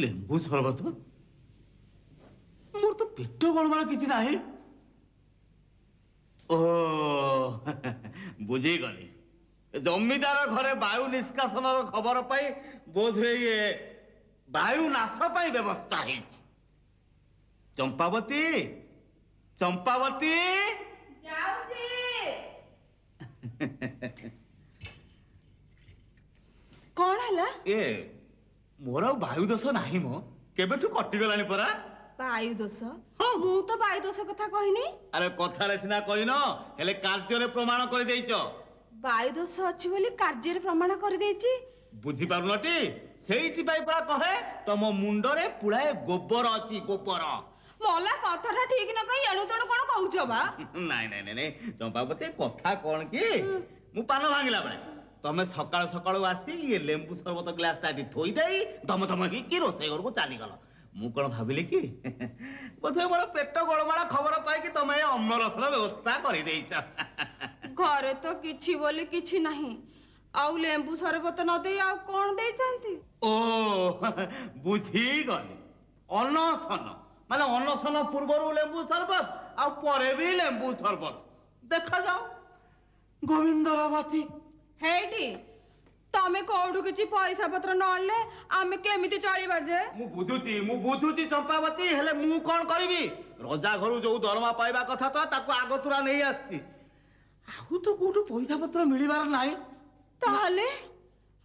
ଲେମ୍ବୁ ସରବତ ମୋର ତ ପେଟ ଗଳମାଳ କିଛି ନାହିଁ। ଓ ବୁଝିଗଲି, ଜମିଦାର ଘରେ ବାୟୁ ନିଷ୍କାସନର ଖବର ପାଇ ବୋଧହୁଏ ଇଏ ବାୟୁ ନାଶ ପାଇଁ ବ୍ୟବସ୍ଥା ହେଇଛି। ଚମ୍ପାବତୀ, ଚମ୍ପାବତୀ ଯାଉଛି। କଣ ହେଲା? ଏ ମୋର ଆଉ ବାୟୁ ଦୋଷ ନାହିଁ ମ, କେବେଠୁ କଟିଗଲାଣି ପରା। ବାୟୁ ଦୋଷ? ମୁଁ ତ ବାୟୁ ଦୋଷ କଥା କହିନି। ଆରେ କଥାରେ ସିନା କହିନ, ହେଲେ କାର୍ଯ୍ୟରେ ପ୍ରମାଣ କରିଦେଇଛ। ବାୟୁ ଦୋଷ ଅଛି ବୋଲି କାର୍ଯ୍ୟରେ ପ୍ରମାଣ କରିଦେଇଛି। ବୁଝିପାରୁନଟି? ସେଇଥିପାଇଁ ପରା କହେ ତମ ମୁଣ୍ଡରେ ପୁଳାଏ ଗୋବର ଅଛି, ଗୋବର। ମଲା କଥାଟା ଠିକ ନ କହି ଏଣୁ ତେଣୁ କଣ କହୁଛ ବା? ନାଇଁ ନାଇଁ ନାଇଁ ଚମ୍ପାବତୀ, କଥା କଣ କି, ମୁଁ ପାନ ଭାଙ୍ଗିଲା ବେଳେ ତମେ ସକାଳୁ ସକାଳୁ ଆସି ଇଏ ଲେମ୍ବୁ ସରବତ ଗ୍ଲାସଟା ଏଠି ଥୋଇ ଦେଇ ଧମ ଧମ ହେଇକି ରୋଷେଇ ଘରକୁ ଚାଲିଗଲ। ମୁଁ କଣ ଭାବିଲି କି ବୋଧେ ମୋର ପେଟ ଗୋଳମାଳ ଖବର ପାଇକି ତମେ ଏ ଅମ୍ଳରସର ବ୍ୟବସ୍ଥା କରିଦେଇଛ। ଘରେ ତ କିଛି ବୋଲି କିଛି ନାହିଁ, ଆଉ ଲେମ୍ବୁ ସରବତ ନ ଦେଇ ଆଉ କଣ ଦେଇଥାନ୍ତି? ଓ ବୁଝିଗଲି, ଅନଶନ ମାନେ ଅନଶନ ପୂର୍ବରୁ ଲେମ୍ବୁ ସରବତ ଆଉ ପରେ ବି ଲେମ୍ବୁ ସରବତ। ଦେଖାଯାଉ ଗୋବିନ୍ଦର ଗତି। ହେଇଟି ତମେ କୋଉଠୁ କିଛି ପଇସା ପତ୍ର ନ ଆଣିଲେ ଆମେ କେମିତି ଚଳିବା ଯେ? ମୁଁ ବୁଝୁଛି ଚମ୍ପାବତୀ, ହେଲେ ମୁଁ କଣ କରିବି? ରଜା ଘରୁ ଯୋଉ ଦରମା ପାଇବା କଥା ତ ତାକୁ ଆଗତୁରା ନେଇ ଆସିଛି, ଆଉ ତ କୋଉଠୁ ପଇସା ପତ୍ର ମିଳିବାର ନାହିଁ। ତାହେଲେ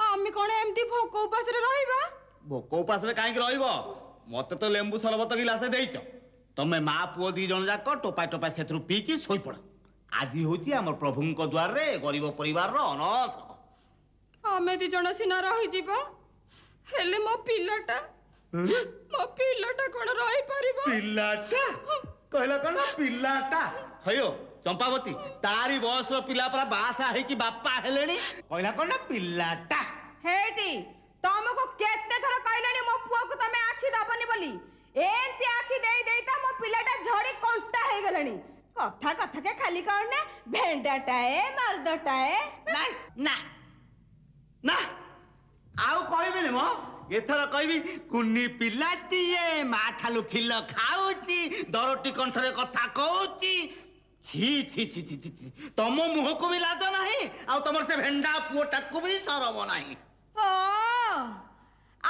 ଆମେ କଣ ଏମିତି ଭୋକ ଉପାସରେ ରହିବା? ଭୋକ ଉପାସରେ କାହିଁକି ରହିବ? ମତେ ତ ଲେମ୍ବୁ ସରବତ ଗିଲାସେ ଦେଇଛ, ତମେ ମା ପୁଅ ଦି ଜଣ ଯାକ ଟୋପାଏ ଟୋପାଏ ସେଥିରୁ ପିଇକି ଶୋଇପଡ। ଆଜି ହଉଛି ଆମର ପ୍ରଭୁଙ୍କ ଦ୍ୱାରରେ ଗରିବ ପରିବାରର ଅନଶନ। ଆମେ ଦି ଜଣ ସିନା ରହିଯିବା, ହେଲେ ମୋ ପିଲାଟା କଣ ରହିପାରିବ? ପିଲାଟା କହିଲା କଣ? ପିଲାଟା ହዮ ଚମ୍ପାବତୀ, ତାରି ବୟସର ପିଲା ପରା ବାହାସା ହେଇକି ବାପା ହେଲେଣି, କହିଲା କଣ ନା ପିଲାଟା। ହେଇଟି ତମକୁ କେତେ ଥର କହିଲେଣି ମୋ ପୁଅକୁ ତମେ ଆଖି ଦବନି ବୋଲି? ଏମିତି ଆଖି ଦେଇ ଦେଇ ତ ମୋ ପିଲାଟା ଝଡି କଣ୍ଟା ହେଇଗଲାଣି। କଥା କଥାକେ ଖାଲି କଣ ନା ଭେଣ୍ଡାଟାଏ ମର୍ଦଟାଏ। ନା ନା ଆଉ କହିବିନି ମ, ଏଥର କହିବି କୁନି ପିଲାଟିଏ ମା ଠାରୁ ଖିଲ ଖାଉଛି, ଦରଟି କଣ୍ଠରେ କଥା କହୁଛି। ଛି ଛି ଛି ଛି ଛି, ତମ ମୁହଁକୁ ବି ଲାଜ ନାହିଁ, ଆଉ ତମର ସେ ଭେଣ୍ଡା ପୁଅଟାକୁ ବି ସରବ ନାହିଁ। ଓ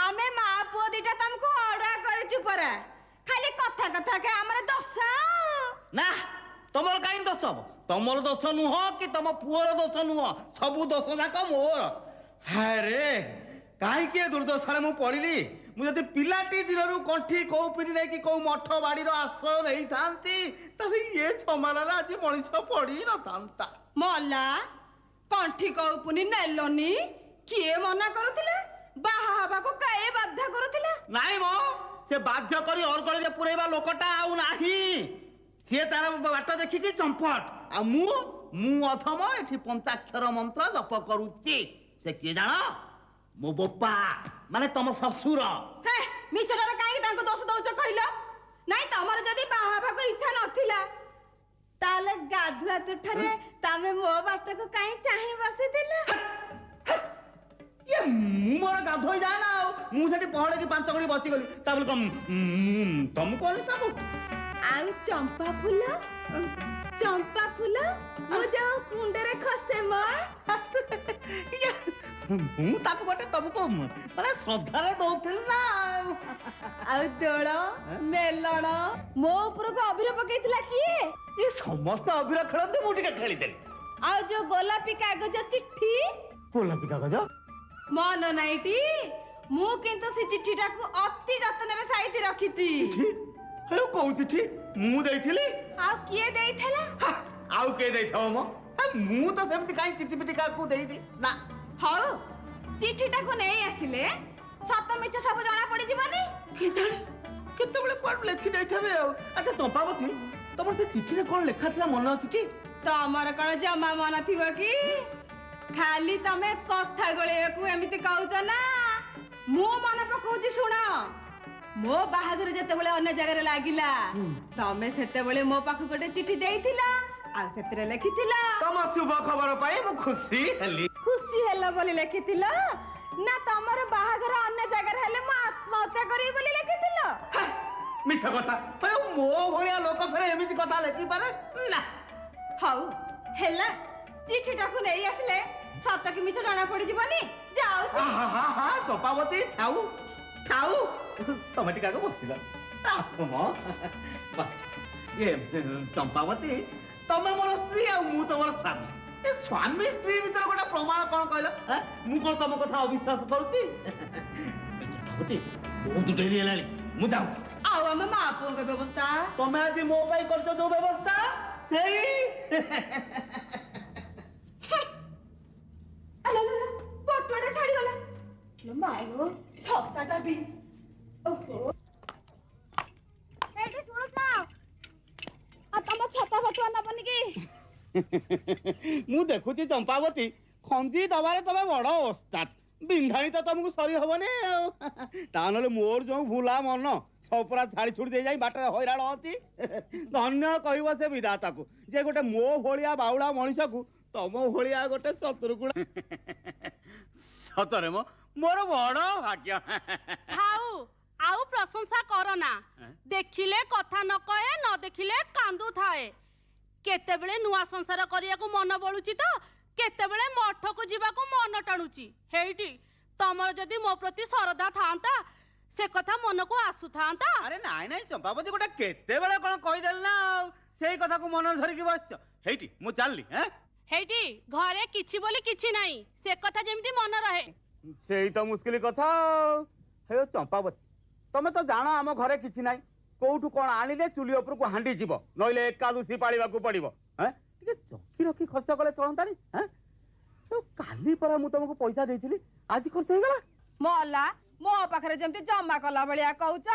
ଆମେ ମା ପୁଅ ଦିଟା ତମକୁ ଅଡୁଆ କରିଛୁ ପରା, ଖାଲି କଥା କଥାକେ ଆମର ଦୋଷ। ନା ତମର କାହିଁ ଦୋଷ ହବ? ତମର ଦୋଷ ନୁହଁ କି ତମ ପୁଅର ଦୋଷ ନୁହଁ, ସବୁ ଦୋଷ ଯାକ ମୋର। ହାରେ କାହିଁକି ଏ ଦୁର୍ଦ୍ଦଶାରେ ମୁଁ ପଡିଲି? ମୁଁ ଯଦି ପିଲାଟି ଦିନରୁ କଣ୍ଠି କୌପିନି ନେଇକି କୋଉ ମଠ ବାଡିର ଆଶ୍ରୟ ନେଇଥାନ୍ତି, ତାହେଲେ ଇଏ ସମାନରେ ଆଜି ମଣିଷ ପଡି ନଥାନ୍ତା। ମଲା କଣ୍ଠି କୌପୁନି ନେଲନି? କିଏ ମନା କରୁଥିଲା? ବାହା ହବାକୁ କାଏ ବାଧ୍ୟ କରୁଥିଲା? ନାଇଁ ମ, ସେ ବାଧ୍ୟ କରି ଅରଗଳିରେ ପୁରେଇବା ଲୋକଟା ଆଉ ନାହିଁ। ସିଏ ତାର ବାଟ ଦେଖିକି ଚମ୍ପଟ, ଆଉ ମୁଁ ଅଥମ ଏଠି ପଞ୍ଚାକ୍ଷର ମନ୍ତ୍ର ଜପ କରୁଛି। ସେ କିଏ ଜାଣ? ମୋ ବୋପା, ମାନେ ତମ ଶ୍ୱଶୁର। ହେ ମିଛଟାରେ କାହିଁକି ତାଙ୍କୁ ଦୋଷ ଦଉଛ କହିଲ? ନାଇଁ ତମର ଯଦି ବାହା ହବାକୁ ଇଚ୍ଛା ନଥିଲା, ତାହେଲେ ଗାଧୁଆ ତୁଠରେ ତମେ ମୋ ବାଟକୁ କାହିଁ ଚାହିଁ ବସିଥିଲ? ମୁଁ ମୋର ଗାଧୋଇ ଯାଏ ନା, ଆଉ ମୁଁ ସେଠି ପହଡେକି 5 ଘଡ଼ି ବସିଗଲି, ତାପରେ କଣ ତମକୁ ସବୁ? ଆଉ ଚମ୍ପା ଫୁଲ ମୁଁ ଯୋଉ କୁଣ୍ଡରେ ଖସେ ମୁଁ ତାକୁ ଗୋଟେ ତମକୁ ମାନେ ଶ୍ରଦ୍ଧାରେ ଦଉଥିଲି ନା। ଆଉ ଦୋଳ ମେଲଣ ମୋ ଉପରକୁ ଅଭିର ପକେଇଥିଲା କିଏ? ଏ ସମସ୍ତ ଅଭିର ଖେଳନ୍ତି, ମୁଁ ଟିକେ ଖେଳିଦେଲି। ଆଉ ଯୋଉ ଗୋଲାପୀ କାଗଜ ଚିଠି? ଗୋଲାପୀ କାଗଜ ମନ ନାଇଁଟି? ମୁଁ କିନ୍ତୁ ସେ ଚିଠିଟାକୁ ଅତି ଯତ୍ନରେ ସାଇତି ରଖିଛି। କୋଉ ଚିଠି? ମୁଁ ଦେଇଥିଲି? ଆଉ କିଏ ଦେଇଥିଲା? ଆଉ କିଏ ଦେଇଥିବ ମ? ମୁଁ ତ ସେମିତି କାହିଁ ଚିଠି ପିଠି କାହାକୁ ଦେଇବି ନା। ହଉ ଚିଠିଟାକୁ ନେଇ ଆସିଲେ ସତ ମିଛ ସବୁ ଜଣା ପଡିଯିବନି? କେଜାଣି କେତେବେଳେ କୁଆଡୁ ଲେଖି ଦେଇଥିବେ ଆଉ। ଆଚ୍ଛା ଚମ୍ପାବତୀ, ତମର ସେ ଚିଠିରେ କଣ ଲେଖା ଥିଲା ମନେ ଅଛି କି? ତମର କଣ ଜମା ମନ ଥିବ କି? ଖାଲି ତମେ କଥା ଗୋଳେଇବାକୁ ଏମିତି କହୁଛ ନା। ମୁଁ ମନେ ପକଉଛି ଶୁଣ। ମୋ ବାହାଘର ଯେତେବେଳେ ଅନ୍ୟ ଜାଗାରେ ଲାଗିଲା, ତମେ ସେତେବେଳେ ମୋ ପାଖକୁ ଗୋଟେ ଚିଠି ଦେଇଥିଲ, ଆଉ ସେଥିରେ ଲେଖିଥିଲ ତମ ଶୁଭ ଖବର ପାଇ ମୁଁ ଖୁସି ହେଲି। ଖୁସି ହେଲ ବୋଲି ଲେଖିଥିଲ? ନା ତମର ବାହାଘର ଅନ୍ୟ ଜାଗାରେ ହେଲେ ମୁଁ ଆତ୍ମହତ୍ୟା କରିବି ବୋଲି ଲେଖିଥିଲ? ମିଛ କଥା ମୋ ଭଳିଆ ଲୋକ ଫେରେ ଏମିତି କଥା ଲେଖିପାରେ ନା। ହଉ ହେଲା, ଚିଠିଟାକୁ ନେଇ ଆସିଲେ ସତ କି ମିଛ ଜଣା ପଡିଯିବନି। ଯାଉଛି। ଚମ୍ପାବତୀ ଥାଉ ଥାଉ, ତମେ ଟିକେ ଆଗ ବସିଲ। ଆସମ ବସ। ଇଏ ଚମ୍ପାବତୀ, ତମେ ମୋର ସ୍ତ୍ରୀ ଆଉ ମୁଁ ତମର ସ୍ୱାମୀ। ଏ ସ୍ୱାମୀ ସ୍ତ୍ରୀ ଭିତରେ ଗୋଟେ ପ୍ରମାଣ କଣ କହିଲ? ମୁଁ କଣ ତମ କଥା ଅବିଶ୍ୱାସ କରୁଛି? ଚମ୍ପାବତୀ, ବହୁତ ଡେରି ହେଲାଣି, ମୁଁ ଯାଉଛି। ଆଉ ଆମ ମା ପୁଅଙ୍କ ବ୍ୟବସ୍ଥା? ତମେ ଆଜି ମୋ ପାଇଁ କରିଛ ଯୋଉ ବ୍ୟବସ୍ଥା, ସେଇ ପଟୁଆଟା ଛାଡିଗଲା। ମାୟୋ ଛତାଟା ବି। ଓହୋ, ଏଇଠି ଶୁଣୁଛ? ଆଉ ତମ ଛତା ପଟୁଆ ନବନି କି? ମୁଁ ଦେଖୁଛି ଚମ୍ପାବତୀ, ଖଞ୍ଜି ଦବାରେ ତମେ ବଡ ଓସ୍ତାଦ। ବିନ୍ଧାଣି ତ ତମକୁ ସରି ହବନି ଆଉ। ତା ନହେଲେ ମୋର ଯୋଉ ଭୁଲା ମନ ସପରା ଛାଡି ଛୁଡି ଦେଇ ଯାଇ ବାଟରେ ହଇରାଣ ହନ୍ତି। ଧନ୍ୟ କହିବ ସେ ବିଧାତାକୁ ଯେ ଗୋଟେ ମୋ ଭଳିଆ ବାଉଳା ମଣିଷକୁ ତମ ଭଳିଆ ଗୋଟେ ଚତୁର୍ଗୁଣା। ସତରେ ମୋର ବଡ ଭାଗ୍ୟ। ଥାଉ, ଆଉ ପ୍ରଶଂସା କର ନା। ଦେଖିଲେ କଥା ନ କହେ, ନ ଦେଖିଲେ କାନ୍ଦୁଥାଏ। କେତେବେଳେ ନୂଆ ସଂସାର କରିବାକୁ ମନ ବଳୁଛି ତ କେତେବେଳେ ମଠକୁ ଯିବାକୁ ମନ ଟାଣୁଛି। ହେଇଟି ତମର ଯଦି ମୋ ପ୍ରତି ସରଦା ଥାନ୍ତା ସେ କଥା ମନକୁ ଆସୁଥାନ୍ତା। ଆରେ ନାଇଁ ନାଇଁ ଚମ୍ପାବତୀ, ଗୋଟେ କେତେବେଳେ କଣ କହିଦେଲି ନା ଆଉ ସେଇ କଥାକୁ ମନରେ ଧରିକି ବସିଛ। ହେଇଟି ମୁଁ ଚାଲିଲି। ହେଇଟି ଘରେ କିଛି ବୋଲି କିଛି ନାହିଁ, ସେ କଥା ଯେମିତି ମନେ ରହେ। ସେଇ ତ ମୁସ୍କିଲ କଥା। ହେ ଚମ୍ପାବତୀ, ତମେ ତ ଜାଣ ଆମ ଘରେ କିଛି ନାହିଁ। କୋଉଠୁ କଣ ଆଣିଲେ ଚୁଲି ଉପରକୁ ହାଣ୍ଡି ଯିବ, ନଇଲେ ଏକାଦଶୀ ପାଳିବାକୁ ପଡିବ। ଟିକେ ଚକି ରଖି ଖର୍ଚ୍ଚ କଲେ ଚଳନ୍ତାନି। କାଲି ପରା ମୁଁ ତମକୁ ପଇସା ଦେଇଥିଲି, ଆଜି ଖର୍ଚ୍ଚ ହେଇଗଲା। ମଲା, ମୋ ପାଖରେ ଯେମିତି ଜମା କଲା ଭଳିଆ କହୁଛ।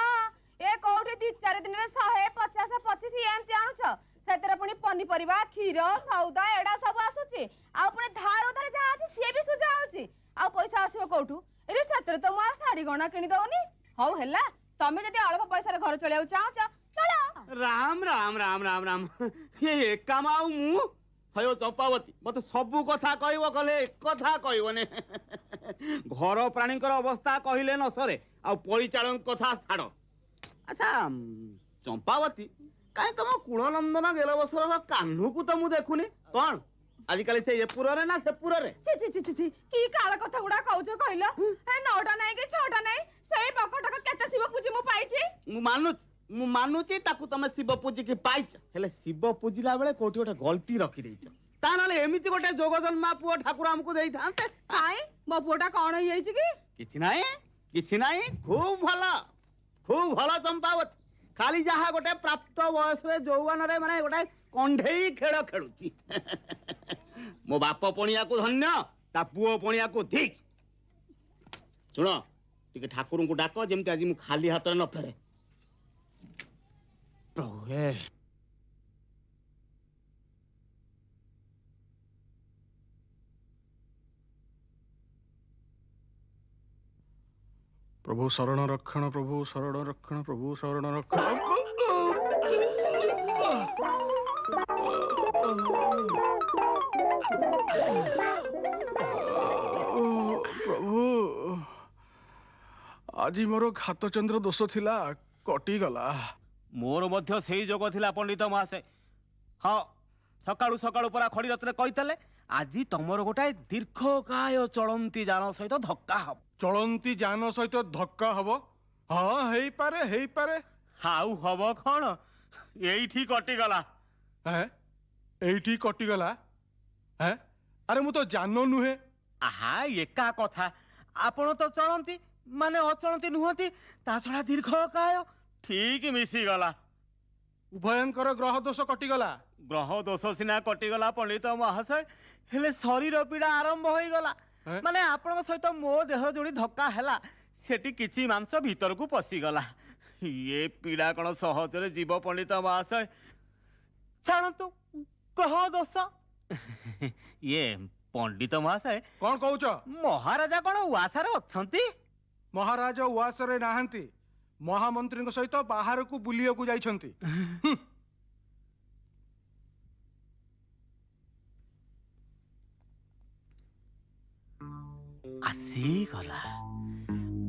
ଏ କୋଉଠି 2-4 ଦିନରେ 100-50-25 ଏମିତି ଆଣୁଛ। ସେଥିରେ ପୁଣି ପନିପରିବା, କ୍ଷୀର, ସଉଦା ଏଡା ସବୁ ଆସୁଛି। ଆଉ ପୁଣି ଧାର ଉଧାର ଯାହା ଅଛି ସିଏ ବି ସୁଝା ହଉଛି। ଆଉ ପଇସା ଆସିବ କୋଉଠୁ? ଏରେ ସେଥିରେ ତ ମୁଁ ଆଉ ଶାଢୀ ଗହଣା କିଣି ଦଉନି। ହଉ ହେଲା, ତମେ ଯଦି ଅଳ୍ପ ପଇସାରେ ଘର ଚଳିବାକୁ ଚାହୁଁଛ ଚଳ। ରାମ ରାମ ରାମ ରାମ ରାମ, ଏକାମ ଆଉ ମୁଁ। ହዮ ଚମ୍ପାବତୀ, ମତେ ସବୁ କଥା କହିବ, କଲେ ଏକଥା କହିବନି। ଘର ପ୍ରାଣୀଙ୍କର ଅବସ୍ଥା କହିଲେ ନ ସରେ, ଆଉ ପରିଚାଳଙ୍କ କଥା ଛାଡ। ଆଚ୍ଛା ଚମ୍ପାବତୀ, କାହିଁ ତମ କୁଳନନ୍ଦନ ଗେଲ ବସରର କାହ୍ନୁକୁ ତ ମୁଁ ଦେଖୁନି। କଣ ଆଜିକାଲି ସେ ଏପୁରରେ ନା ସେପୁରରେ? କି କାଳ କଥା ଗୁଡା କହୁଛ କହିଲ? 9ଟା ନାଇଁ କି 6ଟା ନାଇଁ, ସେଇ ବକଟକ କେତେ ଶିବ ପୂଜି ମୁଁ ପାଇଛି। ମୁଁ ମାନୁଛି ତାକୁ ତମେ ଶିବ ପୂଜିକି ପାଇଛ। ହେଲେ ଶିବ ପୂଜିଲା ବେଳେ କୋଉଠି ଗୋଟେ ଗଲତି ରଖିଦେଇଛ। ତା ନହେଲେ ଏମିତି ଗୋଟେ ଯୋଗ ଜନ୍ମା ପୁଅ ଠାକୁର ଆମକୁ ଦେଇଥାନ୍ତେ। କାଇଁ ମୋ ପୁଅଟା କଣ ହେଇଯାଇଛି କି? କିଛି ନାହିଁ, କିଛି ନାହିଁ, ଖୁବ ଭଲ ଚମ୍ପାବତୀ। ଖାଲି ଯାହା ଗୋଟେ ପ୍ରାପ୍ତ ବୟସରେ ଯୌବନରେ ମାନେ ଗୋଟେ କଣ୍ଢେଇ ଖେଳ ଖେଳୁଛି। ମୋ ବାପ ପଣିଆକୁ ଧନ୍ୟ, ତା ପୁଅ ପଣିଆକୁ ଧିକ୍। ଶୁଣ, ଟିକେ ଠାକୁରଙ୍କୁ ଡାକ ଯେମିତି ଆଜି ମୁଁ ଖାଲି ହାତରେ ନ ଫେରେ। ପ୍ରଭୁ ହେ। प्रभु शरण रक्षण, प्रभु शरण रक्षण, प्रभु शरण रक्षण। प्रभु, आज मोर घातचंद्र दोष थिला, कटी गला। मोर मध्य सेही जोग थिला पंडित महाशय। हाँ, सकाळू सकाळू परा खड़ी रत्ने कहितले आज तमर गोटाए दीर्घकाय चलंती जान सहित धक्का हब। चलंती जान सहित धक्का हब? हाँ, हेई पारे। हाउ हब कौन, एठी कटिगला। एठी कटिगला? अरे मु तो जानो नुहे। आहा, एका कथा। आपण तो चलंती माने अचलंती नुहंती, ता छड़ा दीर्घकाय ठीक मिसी गला। उभयंकर ग्रह दोष कटिगला। ग्रह दोष सिना कटिगला पंडित महाशय, हेले शरीर पीड़ा आरंभ होई गला। माने आपण सहित मो देहर जोड़ी धक्का हैला, सेठी किछि मांस भीतर को पसी गला। ये पीड़ा कौन सहजरे जीव पंडित महाशय? छाणतु ग्रह दोष। ये पंडित महाशय कौन कहूच? महाराजा कौन उआसारे अछंती? महाराज उआसरे नाहंती, महामंत्री सहित बाहर को बुलिया को जाइछंती। आसी ଆସିଗଲା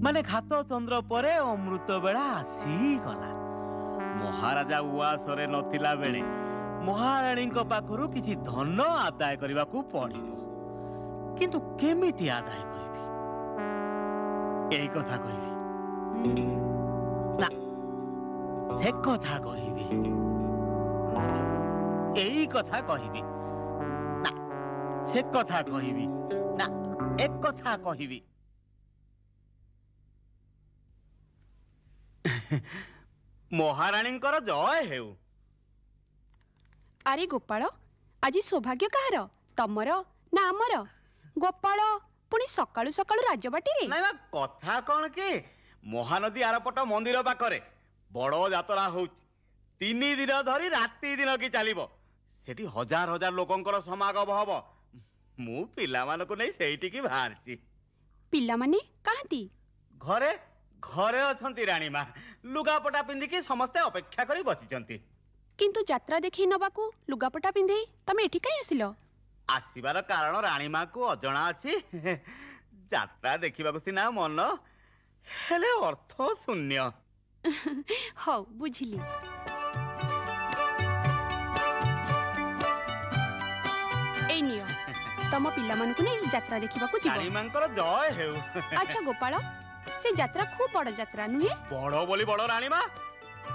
ମାନେ ଘାତ ଚନ୍ଦ୍ର ପରେ ଅମୃତ ବେଳା ଆସିଗଲା। ମହାରାଜା ଉଆସରେ ନଥିଲା ବେଳେ ମହାରାଣୀଙ୍କ ପାଖରୁ କିଛି ଧନ ଆଦାୟ କରିବାକୁ ପଡ଼ିବ, କିନ୍ତୁ କେମିତି ଆଦାୟ କରିବି ଏଇ କଥା କହିବି ନା ସେ କଥା କହିବି, ଏଇ କଥା କହିବି ନା ସେ କଥା କହିବି ନା ଏ କଥା କହିବି। ମହାରାଣୀଙ୍କର ଜୟ ହେଉ। ଆରେ ଗୋପାଳ, ଆଜି ସୌଭାଗ୍ୟ କାହାର, ତମର ନା ଆମର? ଗୋପାଳ ପୁଣି ସକାଳୁ ସକାଳୁ ରାଜବାଟୀରେ? ନାଇଁ ବା, କଥା କଣ କି ମହାନଦୀ ଆରପଟ ମନ୍ଦିର ପାଖରେ ବଡ ଯାତ୍ରା ହଉଛି। 3 ଦିନ ଧରି ରାତି ଦିନ କି ଚାଲିବ। ସେଠି ହଜାର ହଜାର ଲୋକଙ୍କର ସମାଗମ ହବ। ମୁଁ ପିଲାମାନଙ୍କୁ ନେଇ ସେଇଠିକି ବାହାରିଛି। ପିଲାମାନେ କାହାନ୍ତି? ଘରେ ଘରେ ଅଛନ୍ତି ରାଣୀମା, ଲୁଗାପଟା ପିନ୍ଧିକି ସମସ୍ତେ ଅପେକ୍ଷା କରି ବସିଛନ୍ତି। କିନ୍ତୁ ଯାତ୍ରା ଦେଖେଇ ନବାକୁ ଲୁଗାପଟା ପିନ୍ଧେଇ ତମେ ଏଠି କାଇଁ ଆସିଲ? ଆସିବାର କାରଣ ରାଣୀମାକୁ ଅଜଣା ଅଛି। ଯାତ୍ରା ଦେଖିବାକୁ ସିନା ମନ, ହେଲେ ଅର୍ଥ ଶୂନ୍ୟ। ହଉ ବୁଝିଲି। ଏଇ ନିଅ, ତମ ପିଲାମାନଙ୍କୁ ନେଇ ଯାତ୍ରା ଦେଖିବାକୁ ଯିବ। ରାଣୀମାଙ୍କର ଜୟ ହେଉ। ଆଚ୍ଛା ଗୋପାଳ, ସେ ଯାତ୍ରା ଖୁବ୍ ବଡ ଯାତ୍ରା ନୁହେଁ? ବଡ ବୋଲି ବଡ ରାଣୀମା,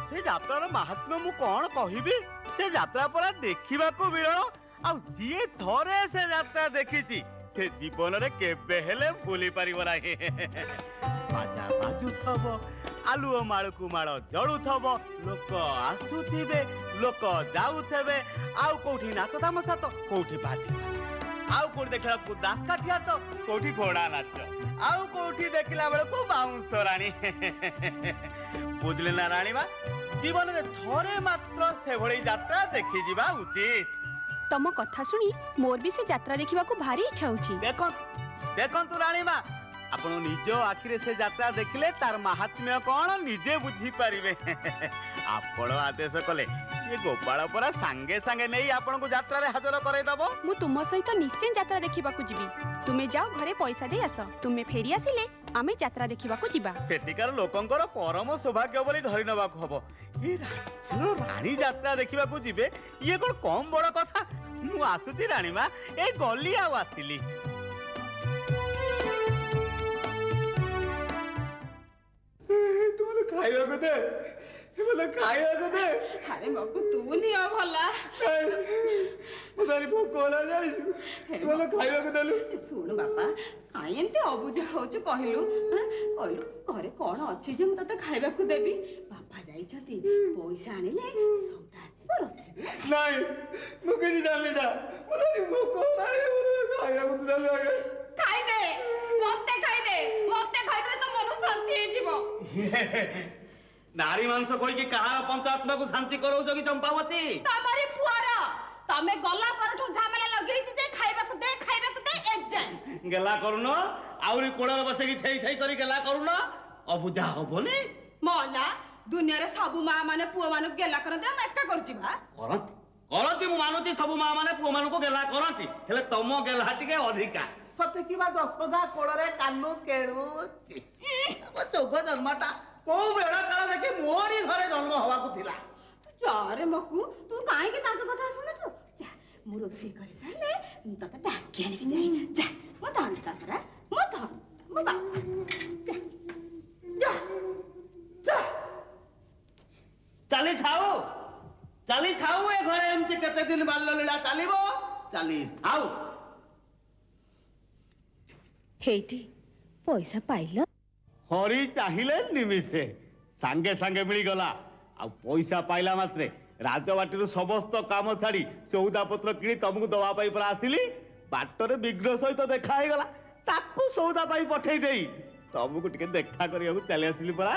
ସେ ଯାତ୍ରାର ମାହାତ୍ମ୍ୟ ମୁଁ କଣ କହିବି। ସେ ଯାତ୍ରା ପରା ଦେଖିବାକୁ ବିରଳ। ଆଉ ଯିଏ ଥରେ ସେ ଯାତ୍ରା ଦେଖିଛି ସେ ଜୀବନରେ କେବେ ହେଲେ ଭୁଲି ପାରିବ ନାହିଁ। ବାଜା ବାଜୁଥବ, ଆଲୁଅ ମାଳକୁ ମାଳ ଜଳୁଥବ, ଲୋକ ଆସୁଥିବେ, ଲୋକ ଯାଉଥିବେ। ଆଉ କୋଉଠି ନାଚ ତାମସା ତ, କୋଉଠି ବାଦି, ଆଉ କୋଉଠି ଦେଖିବାକୁ ଦାସକାଠିଆ ତ, କୋଉଠି ଘୋଡା ନାଚ, ଆଉ କୋଉଠି ଦେଖିଲା ବେଳକୁ ବାଉଁଶ ରାଣୀ। ବୁଝିଲେ ନା ରାଣୀମା, ଜୀବନରେ ଥରେ ମାତ୍ର ସେଭଳି ଯାତ୍ରା ଦେଖିଯିବା ଉଚିତ। ତମ କଥା ଶୁଣି ମୋର ବି ସେ ଯାତ୍ରା ଦେଖିବାକୁ ଭାରି ଇଚ୍ଛା ହଉଛି। ଦେଖନ୍ତୁ ରାଣୀମା, ଆପଣ ନିଜ ଆଖିରେ ସେ ଯାତ୍ରା ଦେଖିଲେ ତାର ମାହାତ୍ମ୍ୟ କଣ ନିଜେ ବୁଝିପାରିବେ। ଆପଣ ଆଦେଶ କଲେ ଏ ଗୋପାଳ ପରା ସାଙ୍ଗେ ସାଙ୍ଗେ ନେଇ ଆପଣଙ୍କୁ ଯାତ୍ରାରେ ହାଜର କରାଇଦବ। ମୁଁ ତୁମ ସହିତ ନିଶ୍ଚୟ ଯାତ୍ରା ଦେଖିବାକୁ ଯିବି। ତୁମେ ଯାଅ ଘରେ ପଇସା ଦେଇ ଆସ, ତୁମେ ଫେରି ଆସିଲେ ଆମେ ଯାତ୍ରା ଦେଖିବାକୁ ଯିବା। ସେଠିକାର ଲୋକଙ୍କର ପରମ ସୌଭାଗ୍ୟ ବୋଲି ଧରି ନେବାକୁ ହବ। ଏ ରାଜ୍ୟର ରାଣୀ ଯାତ୍ରା ଦେଖିବାକୁ ଯିବେ, ଇଏ କଣ କମ ବଡ କଥା। ମୁଁ ଆସୁଛି ରାଣୀମା, ଏଇ ଗଲି ଆଉ ଆସିଲି। ତୁମେ ଖାଇବାକୁ ଦେ, ଖାଇବାକୁ ଦେ। ଆରେ ମକୁ ତୁ ନିଅ ଭଲା। ଭୋକ ହେଲା ଯାଇଛୁ, ତୁମେ ଖାଇବାକୁ ଦେଲୁ। ଶୁଣୁ ବାପା, କାଇଁ ଏମିତି ଅବୁଝା ହଉଛୁ କହିଲୁ? କହିଲୁ ଘରେ କଣ ଅଛି ଯେ ମୁଁ ତତେ ଖାଇବାକୁ ଦେବି? ବାପା ଯାଇଛନ୍ତି, ପଇସା ଆଣିଲେ ସଉଦା ଆସିବ, ରୋଷେଇ। ନାଇଁ, ମୁଁ କିଛି ଜାଣିନି। ଯା, ଭୋକ ଖାଇବାକୁ ଦେଲୁ। ଖାଇଦେ, ମତେ ଖାଇଦେ, ମତେ ଖାଇଦେଲେ ତ ମନ ଶାନ୍ତି ହେଇଯିବ। ନାରୀ ମାଂସ କହିକି କାହାର ପଞ୍ଚାତ୍ମାକୁ ଶାନ୍ତି କରଉଛ କି ଚମ୍ପାବତୀ? ତମରି ପୁଅର। ତମେ ଗଲା ପରଠୁ ଝାମେଲା ଲଗେଇଛି ଯେ ଖାଇବାକୁ ଦେ, ଖାଇବାକୁ ଦେ ଏଯାଏଁ। ଗେଲା କରୁନ, ଆହୁରି କୋଳରେ ବସେଇକି ଥେଇ ଥେଇ କରି ଗେଲା କରୁନ। ଅବୁଝା ହବନି? ମଲା, ଦୁନିଆରେ ସବୁ ମା ମାନେ ପୁଅ ମାନଙ୍କୁ ଗେଲା କରନ୍ତି, ଆମେ ଏକା କରୁଛି ବା। କରନ୍ତି, ମୁଁ ମାନୁଛି ସବୁ ମା ମାନେ ପୁଅ ମାନଙ୍କୁ ଗେଲା କରନ୍ତି, ହେଲେ ତମ ଗେଲା ଟିକେ ଅଧିକା। ସତେ କିବା ଯଶୋଦା କୋଳରେ କାନୁ କେଳୁଛି। ଚୌଘ ଜନ୍ମଟା କୋଉ ବେଳ କାଳ ଦେଖି ମୋରି ଘରେ ଜନ୍ମ ହବାକୁ ଥିଲା। ଯାରେ ମକୁ, ତୁ କାହିଁକି ତାଙ୍କ କଥା ଶୁଣୁଛୁ? ଯା, ମୁଁ ରୋଷେଇ କରି ସାରିଲେ ତତେ ଡାକି ଆଣିବି। ଯାଇ ଯା, ମୋ ଧନ୍ତା ପରା, ମୋ ଧନ୍ତା, ମୋ ବାପା। ଯା ଯା ଯା। ଚାଲିଥାଉ, ଚାଲିଥାଉ। ଏ ଘରେ ଏମିତି କେତେ ଦିନ ବାଲ୍ୟ ଲୀଳା ଚାଲିବ? ଚାଲିଥାଉ। ହେଇଟି ପଇସା ପାଇଲ? ହରି ଚାହିଁଲେ ନିମିଷେ ସାଙ୍ଗେ ସାଙ୍ଗେ ମିଳିଗଲା। ଆଉ ପଇସା ପାଇଲା ମାତ୍ରେ ରାଜବାଟୀରୁ ସମସ୍ତ କାମ ଛାଡି ସଉଦା ପତ୍ର କିଣି ତମକୁ ଦବା ପାଇଁ ପୁରା ଆସିଲି। ବାଟରେ ବିଘ୍ନ ସହିତ ଦେଖା ହେଇଗଲା, ତାକୁ ସଉଦା ପାଇଁ ପଠେଇ ଦେଇ ତମକୁ ଟିକେ ଦେଖା କରିବାକୁ ଚାଲି ଆସିଲି ପରା।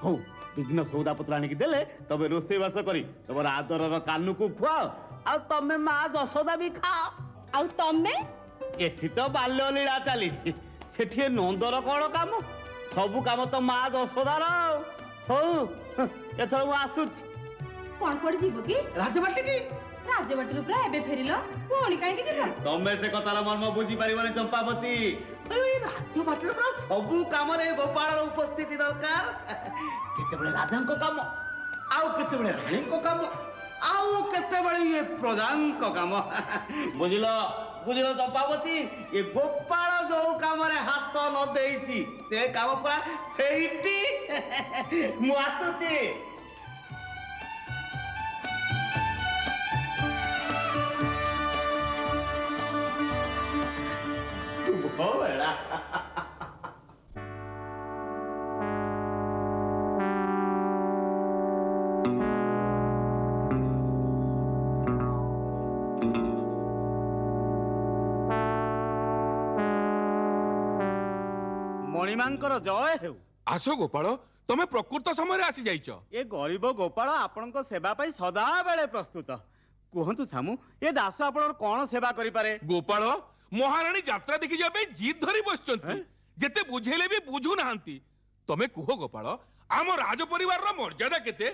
ହଉ, ବିଘ୍ନ ସଉଦା ପତ୍ର ଆଣିକି ଦେଲେ ତମେ ରୋଷେଇବାସ କରି ତମର ଆଦରର କାନୁକୁ ଖୁଆଅ, ଆଉ ତମେ ମା ଯଶୋଦା ବି ଖାଅ। ଆଉ ତମେ? ଏଠି ତ ବାଲ୍ୟ ଲୀଳା ଚାଲିଛି, ସେଠି ନନ୍ଦର କଣ କାମ? ସବୁ କାମ ତ ମା ଯଶୋଦାର। ହଉ, ଏଥର ମୁଁ ଆସୁଛି। କଣ କୁଆଡେ ଯିବ କି? ରାଜବାଟୀ କି? ରାଜବାଟୀରୁ ପୁରା ଏବେ ଫେରିଲ ପୁଣି କାହିଁକି ଯିବ? ତମେ ସେ କଥାର ମର୍ମ ବୁଝି ପାରିବନି ଚମ୍ପାବତୀ। ଏଇ ରାଜବାଟୀରେ ପୁରା ସବୁ କାମରେ ଗୋପାଳର ଉପସ୍ଥିତି ଦରକାର। କେତେବେଳେ ରାଜାଙ୍କ କାମ, ଆଉ କେତେବେଳେ ରାଣୀଙ୍କ କାମ, ଆଉ କେତେବେଳେ ଇଏ ପ୍ରଜାଙ୍କ କାମ। ବୁଝିଲ ବୁଝିଲ ଚମ୍ପାବତୀ, ଏ ଗୋପାଳ ଯୋଉ କାମରେ ହାତ ନ ଦେଇଛି ସେ କାମ ପୁରା ସେଇଠି। ମୁଁ ଆସୁଛି। ଶୁଭବେଳା। ମଣିମାଙ୍କର ଜୟ ହେଉ। ଆସ ଗୋପାଳ, ତମେ ପ୍ରକୃତ ସମୟରେ ଆସି ଯାଇଛ। ଏ ଗରିବ ଗୋପାଳ ଆପଣଙ୍କ ସେବା ପାଇଁ ସଦାବେଳେ ପ୍ରସ୍ତୁତ। କୁହନ୍ତୁ ଛାମୁ, ଏ ଦାସ ଆପଣଙ୍କର କଣ ସେବା କରିପାରେ? ଗୋପାଳ, ମହାରାଣୀ ଯାତ୍ରା ଦେଖି ଯିବା ପାଇଁ ଜିଦ୍ ଧରି ବସିଛନ୍ତି। ଯେତେ ବୁଝେଇଲେ ବି ବୁଝୁନାହାନ୍ତି। ତମେ କୁହ ଗୋପାଳ, ଆମ ରାଜ ପରିବାରର ମର୍ଯ୍ୟାଦା କେତେ?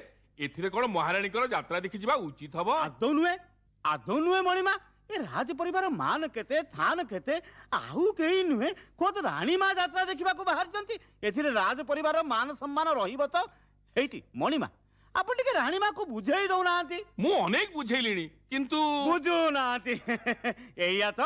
ଏଥିରେ କଣ ମହାରାଣୀଙ୍କର ଯାତ୍ରା ଦେଖି ଯିବା ଉଚିତ ହବ? ଆଦୌ ନୁହେଁ ମଣିମା। ଏ ରାଜ ପରିବାର ମାନ କେତେ, ଥାନ କେତେ, ଆଉ କେହି ନୁହେଁ, ଖୋଦ ରାଣୀ ମା ଯାତ୍ରା ଦେଖିବାକୁ ବାହାରିଛନ୍ତି। ଏଥିରେ ରାଜ ପରିବାର ମାନ ସମ୍ମାନ ରହିବ ତ? ହେଇଟି ମଣିମା, ଆପଣ ଟିକେ ରାଣୀ ମାକୁ ବୁଝେଇ ଦଉନାହାନ୍ତି। ମୁଁ ଅନେକ ବୁଝେଇଲିଣି, କିନ୍ତୁ ବୁଝୁନାହାନ୍ତି। ଏଇଆ ତ।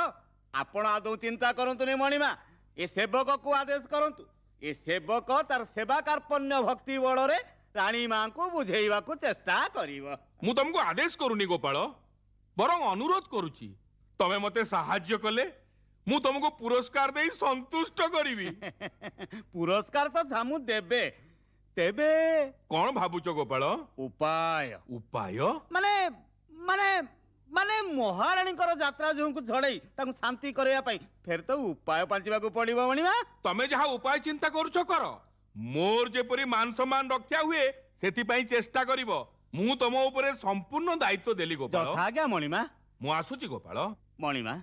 ଆପଣ ଆଦୌ ଚିନ୍ତା କରନ୍ତୁନି ମଣିମା, ଏ ସେବକକୁ ଆଦେଶ କରନ୍ତୁ। ଏ ସେବକ ତାର ସେବା କାର୍ପଣ୍ୟ ଭକ୍ତି ବଳରେ ରାଣୀ ମାଙ୍କୁ ବୁଝେଇବାକୁ ଚେଷ୍ଟା କରିବ। ମୁଁ ତମକୁ ଆଦେଶ କରୁନି ଗୋପାଳ, ବରଂ ଅନୁରୋଧ କରୁଛି। ତମେ ମତେ ସାହାଯ୍ୟ କଲେ ମୁଁ ତମକୁ ପୁରସ୍କାର ଦେଇ ସନ୍ତୁଷ୍ଟ କରିବି। ପୁରସ୍କାର ତ ଛାମୁ ଦେବେ, ତେବେ କଣ ଭାବୁଛ ଗୋପାଳ? ଉପାୟ ଉପାୟ ମାନେ ମାନେ ମାନେ ମହାରାଣୀଙ୍କର ଯାତ୍ରା ଯୋଉଙ୍କୁ ଝଡେଇ ତାଙ୍କୁ ଶାନ୍ତି କରିବା ପାଇଁ ଫେର ତ ଉପାୟ ପାଞ୍ଚିବାକୁ ପଡିବ ମଣିମା। ତମେ ଯାହା ଉପାୟ ଚିନ୍ତା କରୁଛ କର। ମୋର ଯେପରି ମାନ ସମ୍ମାନ ରକ୍ଷା ହୁଏ ସେଥିପାଇଁ ଚେଷ୍ଟା କରିବ। ମୁଁ ତମ ଉପରେ ସମ୍ପୂର୍ଣ୍ଣ ଦାୟିତ୍ୱ ଦେଲି ଗୋପାଳ। ଯଥା ଆଜ୍ଞା ମଣିମା। ମୁଁ ଆସୁଛି ଗୋପାଳ। ମଣିମା,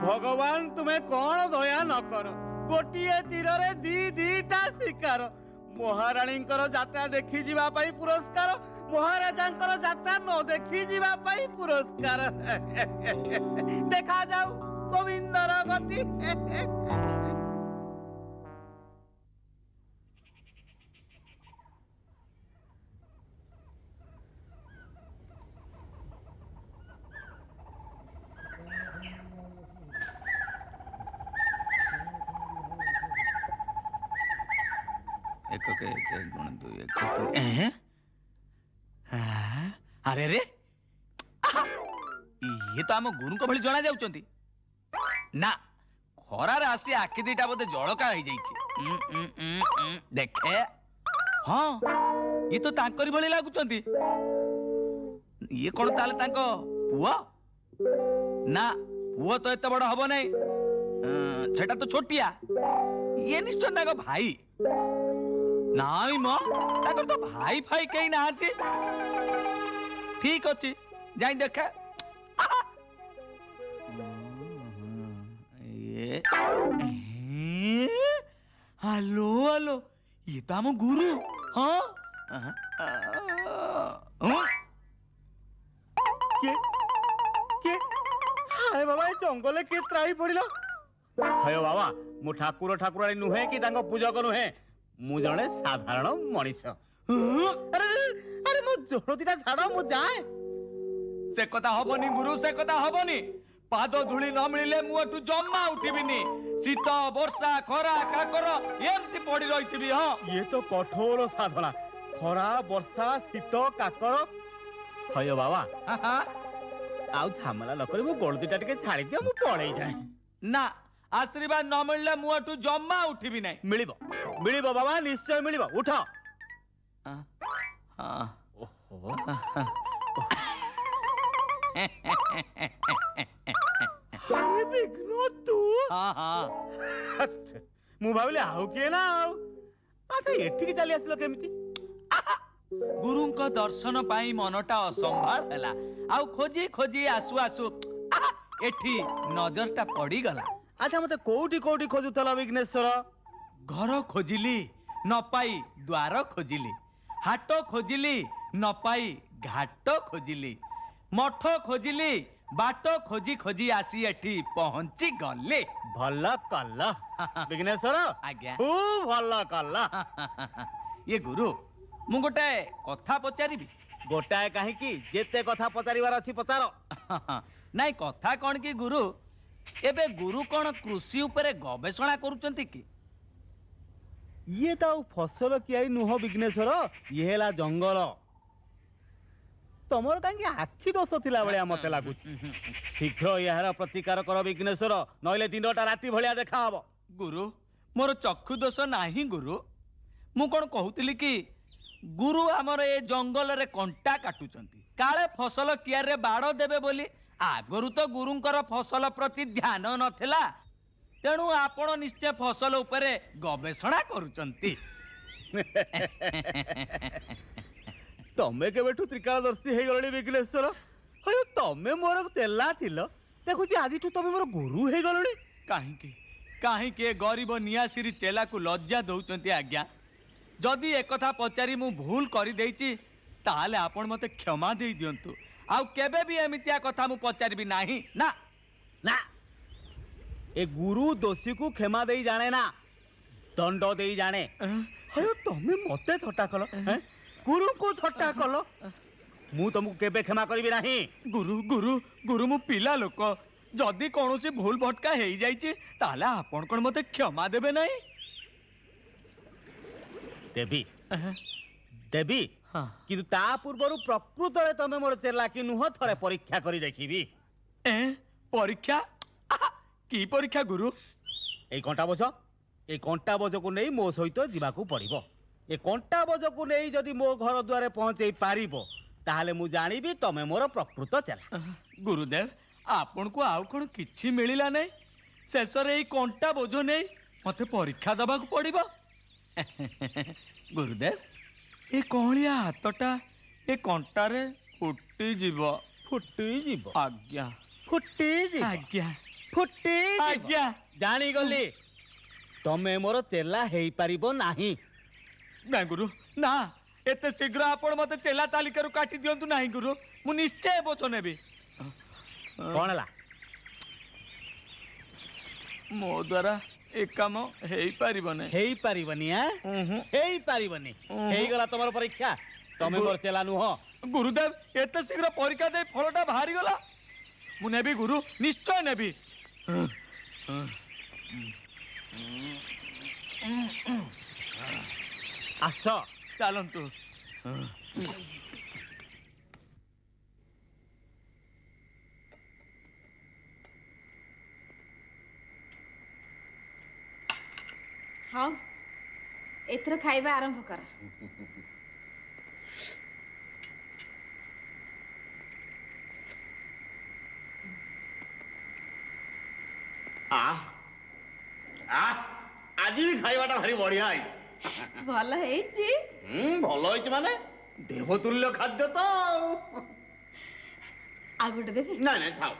ଭଗବାନ ତୁମେ କଣ ଦୟା ନ କର, ଗୋଟିଏ ତୀରରେ ଦିଟା ଶିକାର। ମହାରାଣୀଙ୍କର ଯାତ୍ରା ଦେଖି ଯିବା ପାଇଁ ପୁରସ୍କାର, ମହାରାଜାଙ୍କର ଯାତ୍ରା ନ ଦେଖି ଯିବା ପାଇଁ ପୁରସ୍କାର। ଦେଖାଯାଉ ଗୋବିନ୍ଦର ଗତି। ଆରେ ରେ, ଇଏ ତ ଆମ ଗୁରୁଙ୍କ ଭଳି ଜଣା ଯାଉଛନ୍ତି। ନା, ଖରାରେ ଆସି ଆଖି ଦିଟା ବୋଧେ ଜଳକା ହେଇଯାଇଛି। ଦେଖେ, ହଁ ଇଏ ତ ତାଙ୍କରି ଭଳି ଲାଗୁଛନ୍ତି। ଇଏ କଣ ତାହେଲେ ତାଙ୍କ ପୁଅ? ନା, ପୁଅ ତ ଏତେ ବଡ ହବ ନାହିଁ, ସେଟା ତ ଛୋଟିଆ। ଇଏ ନିଶ୍ଚୟ ତାଙ୍କ ଭାଇ। ନାଇଁ ମ, ତାଙ୍କର ତ ଭାଇ ଫାଇ କେହି ନାହାନ୍ତି। ଠିକ ଅଛି, ଯାଇ ଦେଖେ। ହାଲୋ ହାଲୋ, ଇଏ ତ ଆମ ଗୁରୁ। ହଁ, ହାय ବାବା, ଏ ଜଙ୍ଗଲେ କିଏ ତ୍ରାହି ପଡିଲ? ହାୟ ବାବା, ମୁଁ ଠାକୁର ଠାକୁରାଣୀ ନୁହେଁ କି ତାଙ୍କ ପୂଜକ ନୁହେଁ, ମୁଁ ଜଣେ ସାଧାରଣ ମଣିଷ। ଆରେ ମୋ ଜୋଳ ଦିଟା ଛାଡ, ମୁଁ ଯାଏ। ସେ କଥା ହବନି ଗୁରୁ, ସେ କଥା ହବନି। ପାଦ ଧୂଳି ନ ମିଳିଲେ ମୁଁ ଏଠୁ ଜମା ଉଠିବିନି। ଶୀତ, ବର୍ଷା, ଖରା, କାକର ଏମିତି ପଡି ରହିଥିବି। ହଁ, ଇଏ ତ କଠୋର ସାଧନା। ଖରା, ବର୍ଷା, ଶୀତ, କାକର। ହାୟ ବାବା, ଆଉ ଝାମେଲା ନ କରି ମୋ ଗୋଳ ଦିଟା ଟିକେ ଛାଡି ଦିଅ, ମୁଁ ପଳେଇ ଯାଏ। ନା, ଆଶୀର୍ବାଦ ନ ମିଳିଲେ ମୁଁ ଏଠୁ ଜମା ଉଠିବି ନାହିଁ। ମିଳିବ ମିଳିବ ବାବା, ନିଶ୍ଚୟ ମିଳିବ। ଉଠ। ଆରେ ବିଘ୍ନ ତୁ? ମୁଁ ଭାବିଲି ଆଉ କିଏ ନା। ଆଉ ଆଚ୍ଛା, ଏଠିକି ଚାଲି ଆସିଲ କେମିତି? ଗୁରୁଙ୍କ ଦର୍ଶନ ପାଇଁ ମନଟା ଅସମ୍ଭାଳ ହେଲା। ଆଉ ଖୋଜି ଖୋଜି ଆସୁ ଆସୁ ଏଠି ନଜରଟା ପଡିଗଲା। ଆଚ୍ଛା, ମତେ କୋଉଠି କୋଉଠି ଖୋଜୁଥିଲ ବିଘ୍ନେଶ୍ୱର? ଘର ଖୋଜିଲି, ନ ପାଇ ଦ୍ୱାର ଖୋଜିଲି, ହାଟ ଖୋଜିଲି ନ ପାଇ ଘାଟ ଖୋଜିଲି, ମଠ ଖୋଜିଲି ବାଟ ଖୋଜି ଖୋଜି ଆସି ଏଠି ପହଞ୍ଚି ଗଲି। ଭଲ କଲ ବିଘ୍ନେଶ୍ୱର, ଆଜ୍ଞା। ଖୁବ୍ ଭଲ କଲ। ଇଏ ଗୁରୁ, ମୁଁ ଗୋଟେ କଥା ପଚାରିବି? ଗୋଟାଏ କାହିଁକି, ଯେତେ କଥା ପଚାରିବାର ଅଛି ପଚାର। ନାଇଁ କଥା କଣ କି ଗୁରୁ, ଏବେ ଗୁରୁ କଣ କୃଷି ଉପରେ ଗବେଷଣା କରୁଛନ୍ତି କି? ଇଏ ତ ଆଉ ଫସଲ କିଆରି ନୁହଁ ବିଘ୍ନେଶ୍ୱର, ଇଏ ହେଲା ଜଙ୍ଗଲ। ତମର କାହିଁକି ଆଖି ଦୋଷ ଥିଲା ଭଳିଆ ମତେ ଲାଗୁଛି। ଶୀଘ୍ର ଏହାର ପ୍ରତିକାର କର ବିଘ୍ନେଶ୍ୱର, ନହେଲେ ଦିନଟା ରାତି ଭଳିଆ ଦେଖାହବ। ଗୁରୁ, ମୋର ଚକ୍ଷୁ ଦୋଷ ନାହିଁ ଗୁରୁ। ମୁଁ କଣ କହୁଥିଲି କି, ଗୁରୁ ଆମର ଏ ଜଙ୍ଗଲରେ କଣ୍ଟା କାଟୁଛନ୍ତି, କାଳେ ଫସଲ କିଆରିରେ ବାଡ଼ ଦେବେ ବୋଲି। ଆଗରୁ ତ ଗୁରୁଙ୍କର ଫସଲ ପ୍ରତି ଧ୍ୟାନ ନଥିଲା, ତେଣୁ ଆପଣ ନିଶ୍ଚୟ ଫସଲ ଉପରେ ଗବେଷଣା କରୁଛନ୍ତି। ତମେ କେବେଠୁ ତ୍ରିକାଳଦର୍ଶୀ ହେଇଗଲଣି ବିଘ୍ନେଶ୍ୱର? ହଉ ତମେ ମୋର ଚେଲା ଥିଲ, ଦେଖୁଛି ଆଜିଠୁ ତମେ ମୋର ଗୁରୁ ହେଇଗଲଣି। କାହିଁକି କାହିଁକି ଏ ଗରିବ ନିଆସିରି ଚେଲାକୁ ଲଜ୍ଜା ଦଉଛନ୍ତି ଆଜ୍ଞା? ଯଦି ଏକଥା ପଚାରି ମୁଁ ଭୁଲ କରିଦେଇଛି ତାହେଲେ ଆପଣ ମୋତେ କ୍ଷମା ଦେଇ ଦିଅନ୍ତୁ। ଆଉ କେବେ ବି ଏମିତିଆ କଥା ମୁଁ ପଚାରିବି ନାହିଁ। ନା ନା, ଏ ଗୁରୁ ଦୋଷୀକୁ କ୍ଷମା ଦେଇ ଜାଣେ ନା, ଦଣ୍ଡ ଦେଇ ଜାଣେ। ହଉ ତମେ ମତେ ଥଟ୍ଟା କଲ, ଗୁରୁଙ୍କୁ ଥଟ୍ଟା କଲ, ମୁଁ ତମକୁ କେବେ କ୍ଷମା କରିବି ନାହିଁ। ଗୁରୁ ଗୁରୁ ଗୁରୁ, ମୁଁ ପିଲା ଲୋକ, ଯଦି କୌଣସି ଭୁଲ ଭଟକା ହେଇଯାଇଛି ତାହେଲେ ଆପଣ କଣ ମୋତେ କ୍ଷମା ଦେବେ ନାହିଁ? ଦେବି ଦେବି, ହଁ। କିନ୍ତୁ ତା ପୂର୍ବରୁ ପ୍ରକୃତରେ ତମେ ମୋର ଚେଲା କି ନୁହଁ ଥରେ ପରୀକ୍ଷା କରି ଦେଖିବି। ପରୀକ୍ଷା? ଆହା, କି ପରୀକ୍ଷା ଗୁରୁ? এই কଣ୍টা ବୋଝ, এই କଣ୍ଟା ବୋଝକୁ ନେଇ ମୋ ସହିତ ଯିବାକୁ ପଡ଼ିବ। ଏ କଣ୍ଟା ବୋଝକୁ ନେଇ ଯଦି ମୋ ଘର ଦୁଆରେ ପହଞ୍ଚେଇ ପାରିବ ତାହେଲେ ମୁଁ ଜାଣିବି ତମେ ମୋର ପ୍ରକୃତ ଚେଲା। ଗୁରୁଦେବ, ଆପଣଙ୍କୁ ଆଉ କଣ କିଛି ମିଳିଲା ନାହିଁ? ଶେଷରେ ଏଇ କଣ୍ଟା ବୋଝ ନେଇ ମତେ ପରୀକ୍ଷା ଦେବାକୁ ପଡ଼ିବ? ଗୁରୁଦେବ, ଏ କଅଁଳିଆ ହାତଟା ଏ କଣ୍ଟାରେ ଫୁଟିଯିବ। ଫୁଟିଯିବ? ଆଜ୍ଞା ଫୁଟିଯିବ? ଆଜ୍ଞା ଫୁଟିଯିବ? ଆଜ୍ଞା। ଜାଣିଗଲି, ତମେ ମୋର ଚେଲା ହେଇପାରିବ ନାହିଁ। ନା ଗୁରୁ, ନା, ଏତେ ଶୀଘ୍ର ଆପଣ ମତେ ଚେଲା ତାଲିକାରୁ କାଟି ଦିଅନ୍ତୁ ନାହିଁ ଗୁରୁ। ମୁଁ ନିଶ୍ଚୟ ବୋଝ ନେବି। କଣ ହେଲା? ମୋ ଦ୍ୱାରା ଏ କାମ ହେଇପାରିବ ନାହିଁ। ହେଇପାରିବନି? ଉହୁଁ। ହେଇପାରିବନି? ହେଇଗଲା ତମର ପରୀକ୍ଷା, ତମେ ମୋର ଚେଲା ନୁହଁ। ଗୁରୁଦେବ, ଏତେ ଶୀଘ୍ର ପରୀକ୍ଷା ଦେଇ ଫଳଟା ବାହାରିଗଲା। ମୁଁ ନେବି ଗୁରୁ, ନିଶ୍ଚୟ ନେବି। ଆସ। ଚାଲନ୍ତୁ। ହଉ, ଏଥର ଖାଇବା ଆରମ୍ଭ କର। ଆଜି ବି ଖାଇବାଟା ଭାରି ବଢିଆ ହେଇଛି। ଭଲ ହେଇଛି? ଭଲ ହେଇଛି ମାନେ ଦେବତୁଲ୍ୟ ଖାଦ୍ୟ ତ। ଆଉ ଗୋଟେ ଦେବି? ନାଇଁ ନାଇଁ ଥାଉ,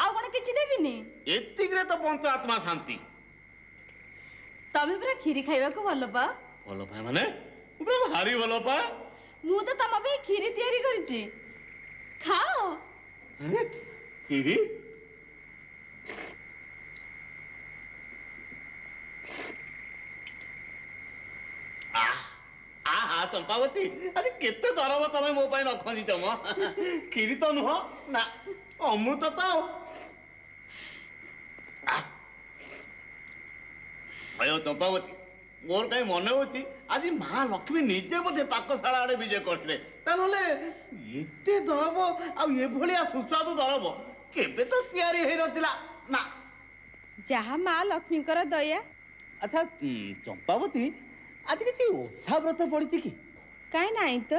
ଆଉ କଣ କିଛି ଦେବିନି? ଏତିକିରେ ତ ପଞ୍ଚ ଆତ୍ମା ଶାନ୍ତି। ତମେ ପୁରା କ୍ଷୀରି ଖାଇବାକୁ ଭଲ ପାଅ? ଭଲ ପାଏ ମାନେ ମୁଁ ପୁରା ଭାରି ଭଲ ପାଏ। ମୁଁ ତ ତମ ପାଇଁ କ୍ଷୀରି ତିଆରି କରିଛି, ଖାଅ। କ୍ଷୀରି? ଚମ୍ପାବତୀ, ଆଜି କେତେ ଦରବ ତମେ ମୋ ପାଇଁ ରଖନ୍ତି ଚମ। କ୍ଷୀରି ତ ନୁହଁ, ନା ଅମୃତ ତ। ହଉ ଚମ୍ପାବତୀ, ମୋର କାହିଁ ମନେ ହଉଛି ଆଜି ମା ଲକ୍ଷ୍ମୀ ନିଜେ ବୋଧେ ପାକଶାଳା ଆଡେ ବିଜେ କରିଥିଲେ। ତା ନହେଲେ ଏତେ ଦରବ ଆଉ ଏଭଳିଆ ସୁସ୍ୱାଦୁ ଦରବ କେବେ ତ ତିଆରି ହେଇନଥିଲା ନା। ଯାହା ମା ଲକ୍ଷ୍ମୀଙ୍କର ଦୟା। ଆଚ୍ଛା ଚମ୍ପାବତୀ, ଆଜି କିଛି ଓଷା ବ୍ରତ ପଡିଛି କି? କାହିଁ ନାହିଁ ତ।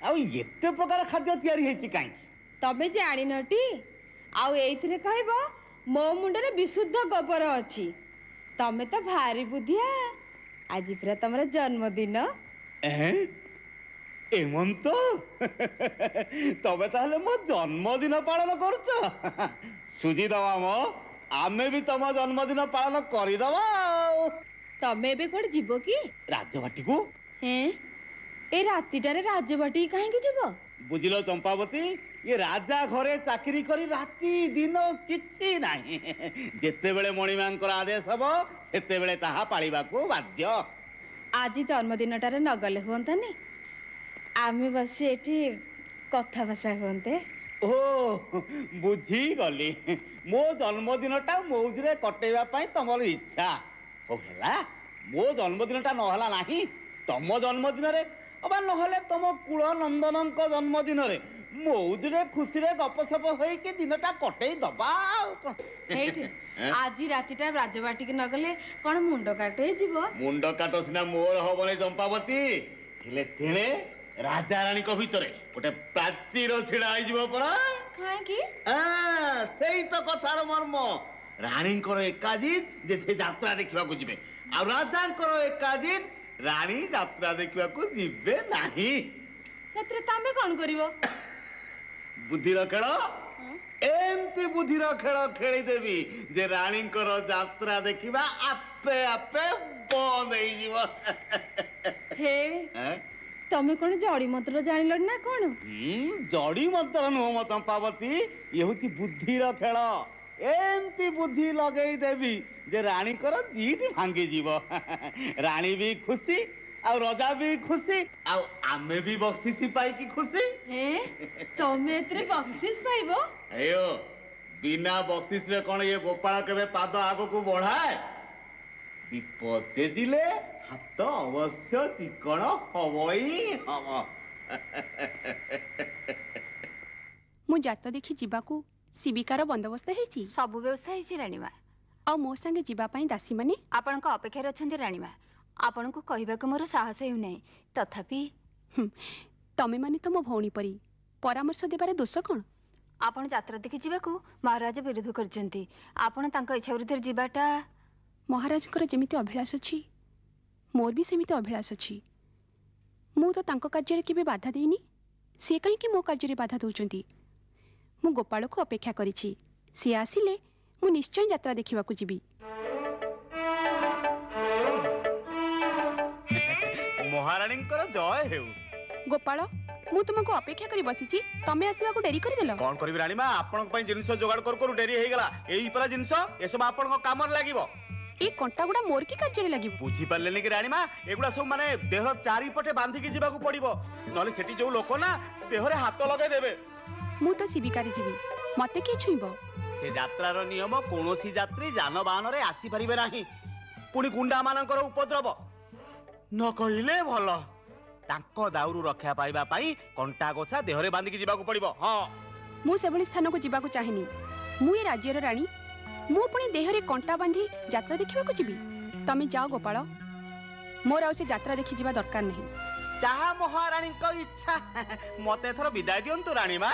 ଆଉ ଏତେ ପ୍ରକାର ଖାଦ୍ୟ ତିଆରି ହେଇଛି କାହିଁକି? ତମେ ଜାଣିନଟି? ଆଉ ଏଇଥିରେ କହିବ ମୋ ମୁଣ୍ଡରେ ବିଶୁଦ୍ଧ ଗୋବର ଅଛି। ତମେ ତ ଭାରି ବୁଦ୍ଧିଆ। ଆଜି ପୁରା ତମର ଜନ୍ମଦିନ। ଏମନ୍ତ ତମେ ତାହେଲେ ମୋ ଜନ୍ମଦିନ ପାଳନ କରୁଛ? ସୁଝିଦବା ମ, ଆମେ ବି ତମ ଜନ୍ମଦିନ ପାଳନ କରିଦବା। ଆଉ ତମେ ଏବେ କୁଆଡେ ଯିବ କି? ରାଜବାଟିକୁ ଏ ରାତିଟାରେ ରାଜବାଟି କାହିଁକି ଯିବ? ବୁଝିଲ ଚମ୍ପାବତୀ, ଏ ରାଜା ଘରେ ଚାକିରି କରି ରାତି ଦିନ କିଛି ନାହିଁ। ଯେତେବେଳେ ମଣିମାଙ୍କର ଆଦେଶ ହବ ସେତେବେଳେ ତାହା ପାଳିବାକୁ ବାଧ୍ୟ। ଆଜି ଜନ୍ମଦିନଟାରେ ନଗଲେ ହୁଅନ୍ତାନି? ଆମେ ବସି ଏଠି କଥା ଭାଷା ହୁଅନ୍ତେ। ଓ ବୁଝିଗଲି, ମୋ ଜନ୍ମଦିନଟା ମୌଜରେ କଟେଇବା ପାଇଁ ତମର ଇଚ୍ଛା। ହଉ ହେଲା, ମୋ ଜନ୍ମଦିନଟା ନହେଲା ନାହିଁ, ତମ ଜନ୍ମଦିନରେ ଅବା ନହେଲେ ତମ କୁଳ ନନ୍ଦନଙ୍କ ଜନ୍ମଦିନରେ ମୌଜରେ ଖୁସିରେ ଗପସପ ହେଇକି ଦିନଟା କଟେଇ ଦବା ଆଉ କଣ। ହେଇଠି ଆଜି ରାତିଟା ରାଜବାଟିକି ନଗଲେ କଣ ମୁଣ୍ଡ କାଟ ହେଇଯିବ? ମୁଣ୍ଡ କାଟ ସିନା ମୋର ହବନି ଚମ୍ପାବତୀ, ହେଲେ ତେଣେ ରାଜାରାଣୀଙ୍କ ଭିତରେ ଗୋଟେ ପ୍ରାଚୀର ଛିଡା ହେଇଯିବ ପରା। କାହିଁକି? ସେଇ ତ କଥାର ମର୍ମ। ରାଣୀଙ୍କର ଏକାଜିତ ଯେ ସେ ଯାତ୍ରା ଦେଖିବାକୁ ଯିବେ, ଆଉ ରାଜାଙ୍କର ଏକାଜିତ ରାଣୀ ଯାତ୍ରା ଦେଖିବାକୁ ଯିବେ ନାହିଁ। ସେଥିରେ ତମେ କଣ କରିବ? ବୁଦ୍ଧିର ଖେଳ, ଏମିତି ବୁଦ୍ଧିର ଖେଳ ଖେଳିଦେବି ଯେ ରାଣୀଙ୍କର ଯାତ୍ରା ଦେଖିବା ଆପେ ଆପେ ବନ୍ଦ ହେଇଯିବ। ହେ ତମେ କଣ ଜଡି ମନ୍ତ୍ର ଜାଣିଲ ନା କଣ? ଜଡି ମନ୍ତ୍ର ନୁହଁ ମୋ ଚମ୍ପାବତୀ, ଇଏ ହଉଛି ବୁଦ୍ଧିର ଖେଳ। ଏମିତି ବୁଦ୍ଧି ଲଗେଇ ଦେବି ଯେ ରାଣୀଙ୍କର ଜିଦ୍ ଭାଙ୍ଗିଯିବ। ରାଣୀ ବି ଖୁସି, ଆଉ ରଜା ବି ଖୁସି, ଆଉ ଆମେ ବି ବକ୍ସିସି ପାଇକି ଖୁସି। ତମେ ଏଥିରେ ବକ୍ସିସ ପାଇବ? ଏୟୋ ବିନା ବକ୍ସିସରେ କଣ ଇଏ ଗୋପାଳ କେବେ ପାଦ ଆଗକୁ ବଢାଏ? ଦୀପ ତେଜିଲେ ହାତ ଅବଶ୍ୟ ଚିକଣ ହବ ହିଁ ହବ। ମୁଁ ଯାତ୍ରା ଦେଖି ଯିବାକୁ ଶିବିକାର ବନ୍ଦୋବସ୍ତ ହେଇଛି। ସବୁ ବ୍ୟବସ୍ଥା ହେଇଛି ରାଣୀମା। ଆଉ ମୋ ସାଙ୍ଗେ ଯିବା ପାଇଁ ଦାସୀମାନେ ଆପଣଙ୍କ ଅପେକ୍ଷାରେ ଅଛନ୍ତି ରାଣୀମା। ଆପଣଙ୍କୁ କହିବାକୁ ମୋର ସାହସ ହେଉନାହିଁ, ତଥାପି ତମେମାନେ ତ ମୋ ଭଉଣୀ ପରି, ପରାମର୍ଶ ଦେବାରେ ଦୋଷ କ'ଣ? ଆପଣ ଯାତ୍ରା ଦେଖି ଯିବାକୁ ମହାରାଜ ବିରୋଧ କରିଛନ୍ତି। ଆପଣ ତାଙ୍କ ଇଚ୍ଛା ବିରୁଦ୍ଧରେ ଯିବାଟା। ମହାରାଜଙ୍କର ଯେମିତି ଅଭିଳାଷ ଅଛି, ମୋର ବି ସେମିତି ଅଭିଳାଷ ଅଛି। ମୁଁ ତ ତାଙ୍କ କାର୍ଯ୍ୟରେ କେବେ ବାଧା ଦେଇନି, ସେ କାହିଁକି ମୋ କାର୍ଯ୍ୟରେ ବାଧା ଦେଉଛନ୍ତି? ମୁଁ ଗୋପାଳକୁ ଅପେକ୍ଷା କରିଛି, ସିଏ ଆସିଲେ ମୁଁ ନିଶ୍ଚୟ ଯାତ୍ରା ଦେଖିବାକୁ ଯିବି। ମହାରାଣୀଙ୍କର ଜୟ ହେଉ। ଗୋପାଳ, ମୁଁ ତୁମକୁ ଅପେକ୍ଷା କରି ବସିଛି, ତମେ ଆସିବାକୁ ଡେରି କରିଦେଲ। କଣ କରିବି ରାଣୀମା, ଆପଣଙ୍କ ପାଇଁ ଜିନିଷ ଯୋଗାଡ଼ କରୁ କରୁ ଡେରି ହେଇଗଲା। ଏଇ ପରା ଜିନିଷ, ଏସବୁ ଆପଣଙ୍କ କାମରେ ଲାଗିବ। এই কଣ୍ଟାଗୁଡ଼ା ମୋର କି କାର୍ଯ୍ୟରେ ଲାଗିବ? ବୁଝିପାରିଲେନି କି ରାଣୀମା, ଏଗୁଡ଼ା ସବୁ ମାନେ ଦେହର ଚାରିପଟେ ବାନ୍ଧିକି ଯିବାକୁ ପଡିବ, ନହେଲେ ସେଠି ଯୋଉ ଲୋକ ନା ଦେହରେ ହାତ ଲଗେଇ ଦେବେ। ମୁଁ ତ ଶିବିକାରେ ଯିବି, ମତେ କିଏ ଛୁଇଁବ? ସେ ଯାତ୍ରାର ନିୟମ, କୌଣସି ଯାତ୍ରୀ ଯାନବାହନରେ ଆସିପାରିବେ ନାହିଁ। ପୁଣି ଗୁଣ୍ଡା ମାନଙ୍କର ଉପଦ୍ରବ ନ କହିଲେ ଭଲ। ତାଙ୍କ ଦାଉରୁ ରକ୍ଷା ପାଇବା ପାଇଁ କଣ୍ଟା ଗୋଛା ଦେହରେ ବାନ୍ଧିକି ଯିବାକୁ ପଡିବ। ହଁ, ମୁଁ ସେଭଳି ସ୍ଥାନକୁ ଯିବାକୁ ଚାହେଁନି। ମୁଁ ଏ ରାଜ୍ୟର ରାଣୀ, ମୁଁ ପୁଣି ଦେହରେ କଣ୍ଟା ବାନ୍ଧି ଯାତ୍ରା ଦେଖିବାକୁ ଯିବି? ତମେ ଯାଅ ଗୋପାଳ, ମୋର ଆଉ ସେ ଯାତ୍ରା ଦେଖି ଯିବା ଦରକାର ନାହିଁ। ଯାହା ମହାରାଣୀଙ୍କ ଇଚ୍ଛା। ମତେ ଏଥର ବିଦାୟ ଦିଅନ୍ତୁ ରାଣୀମା।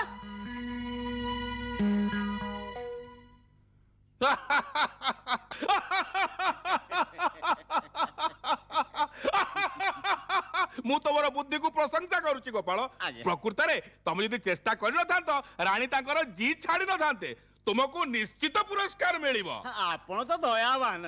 ମୁଁ ତମର ବୁଦ୍ଧିକୁ ପ୍ରଶଂସା କରୁଛି ଗୋପାଳ। ଆଜ୍ଞା। ପ୍ରକୃତରେ ତମେ ଯଦି ଚେଷ୍ଟା କରିନଥାନ୍ତ, ରାଣୀ ତାଙ୍କର ଜିଦ୍ ଛାଡି ନଥାନ୍ତେ, ତୁମକୁ ନିଶ୍ଚିତ ପୁରସ୍କାର ମିଳିବ। ଆପଣ ତ ଦୟାବାନ।